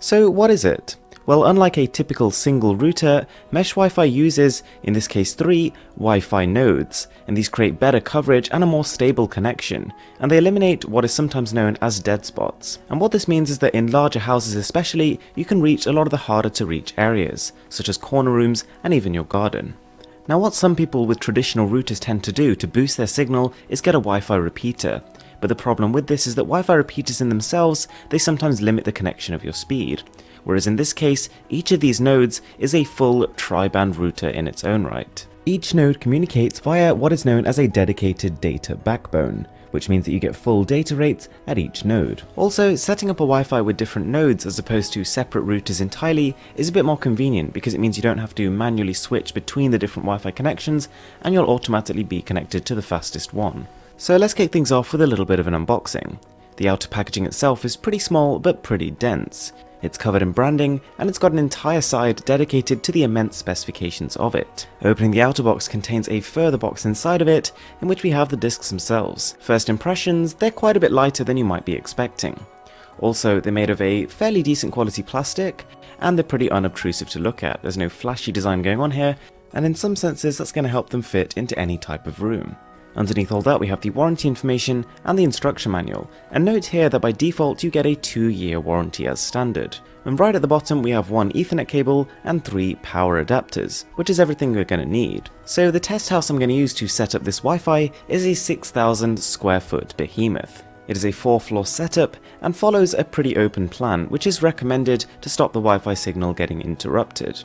So what is it? Well, unlike a typical single router, mesh Wi-Fi uses, in this case 3, Wi-Fi nodes, and these create better coverage and a more stable connection, and they eliminate what is sometimes known as dead spots. And what this means is that in larger houses especially, you can reach a lot of the harder to reach areas, such as corner rooms and even your garden. Now what some people with traditional routers tend to do to boost their signal is get a Wi-Fi repeater. But the problem with this is that Wi-Fi repeaters in themselves, they sometimes limit the connection of your speed. Whereas in this case, each of these nodes is a full tri-band router in its own right. Each node communicates via what is known as a dedicated data backbone, which means that you get full data rates at each node. Also, setting up a Wi-Fi with different nodes as opposed to separate routers entirely is a bit more convenient because it means you don't have to manually switch between the different Wi-Fi connections and you'll automatically be connected to the fastest one. So let's kick things off with a little bit of an unboxing. The outer packaging itself is pretty small but pretty dense. It's covered in branding, and it's got an entire side dedicated to the immense specifications of it. Opening the outer box contains a further box inside of it, in which we have the discs themselves. First impressions, they're quite a bit lighter than you might be expecting. Also, they're made of a fairly decent quality plastic, and they're pretty unobtrusive to look at. There's no flashy design going on here, and in some senses that's going to help them fit into any type of room. Underneath all that we have the warranty information and the instruction manual, and note here that by default you get a 2-year warranty as standard. And right at the bottom we have 1 Ethernet cable and 3 power adapters, which is everything we're going to need. So the test house I'm going to use to set up this Wi-Fi is a 6,000 square foot behemoth. It is a 4-floor setup and follows a pretty open plan, which is recommended to stop the Wi-Fi signal getting interrupted.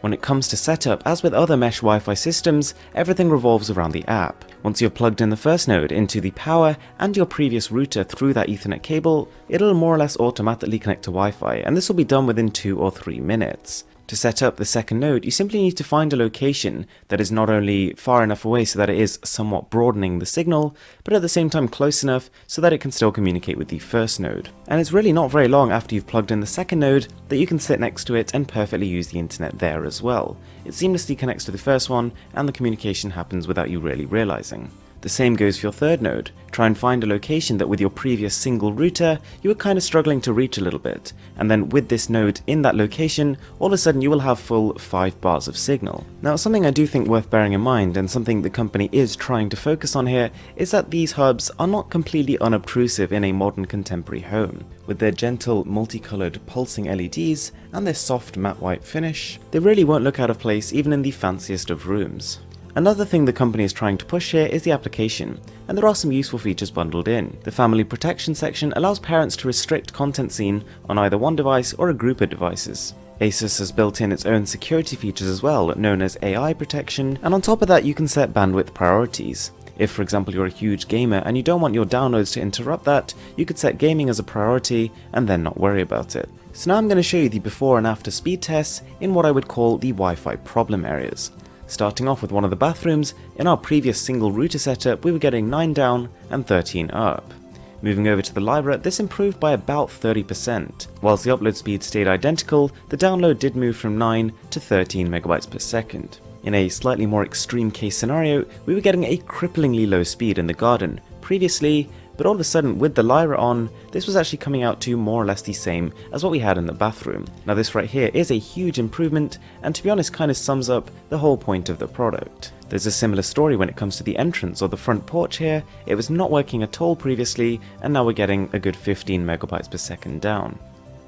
When it comes to setup, as with other mesh Wi-Fi systems, everything revolves around the app. Once you've plugged in the first node into the power and your previous router through that Ethernet cable, it'll more or less automatically connect to Wi-Fi, and this will be done within 2 or 3 minutes. To set up the second node, you simply need to find a location that is not only far enough away so that it is somewhat broadening the signal, but at the same time close enough so that it can still communicate with the first node. And it's really not very long after you've plugged in the second node that you can sit next to it and perfectly use the internet there as well. It seamlessly connects to the first one, and the communication happens without you really realizing. The same goes for your third node. Try and find a location that with your previous single router, you were kind of struggling to reach a little bit, and then with this node in that location, all of a sudden you will have full 5 bars of signal. Now something I do think worth bearing in mind, and something the company is trying to focus on here, is that these hubs are not completely unobtrusive in a modern contemporary home. With their gentle multicolored pulsing LEDs and their soft matte white finish, they really won't look out of place even in the fanciest of rooms. Another thing the company is trying to push here is the application, and there are some useful features bundled in. The family protection section allows parents to restrict content seen on either one device or a group of devices. ASUS has built in its own security features as well, known as AI protection, and on top of that you can set bandwidth priorities. If for example you're a huge gamer and you don't want your downloads to interrupt that, you could set gaming as a priority and then not worry about it. So now I'm going to show you the before and after speed tests in what I would call the Wi-Fi problem areas. Starting off with one of the bathrooms, in our previous single router setup we were getting 9 down and 13 up. Moving over to the Lyra, this improved by about 30%. Whilst the upload speed stayed identical, the download did move from 9 to 13 megabytes per second. In a slightly more extreme case scenario, we were getting a cripplingly low speed in the garden previously, but all of a sudden with the Lyra on, this was actually coming out to more or less the same as what we had in the bathroom. Now this right here is a huge improvement, and to be honest kind of sums up the whole point of the product. There's a similar story when it comes to the entrance or the front porch here. It was not working at all previously, and now we're getting a good 15 megabytes per second down.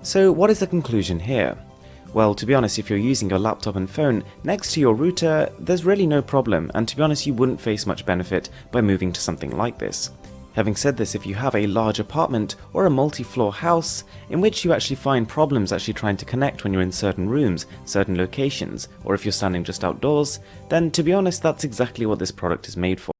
So what is the conclusion here? Well, to be honest, if you're using your laptop and phone next to your router, there's really no problem, and to be honest you wouldn't face much benefit by moving to something like this. Having said this, if you have a large apartment or a multi-floor house in which you actually find problems actually trying to connect when you're in certain rooms, certain locations, or if you're standing just outdoors, then to be honest that's exactly what this product is made for.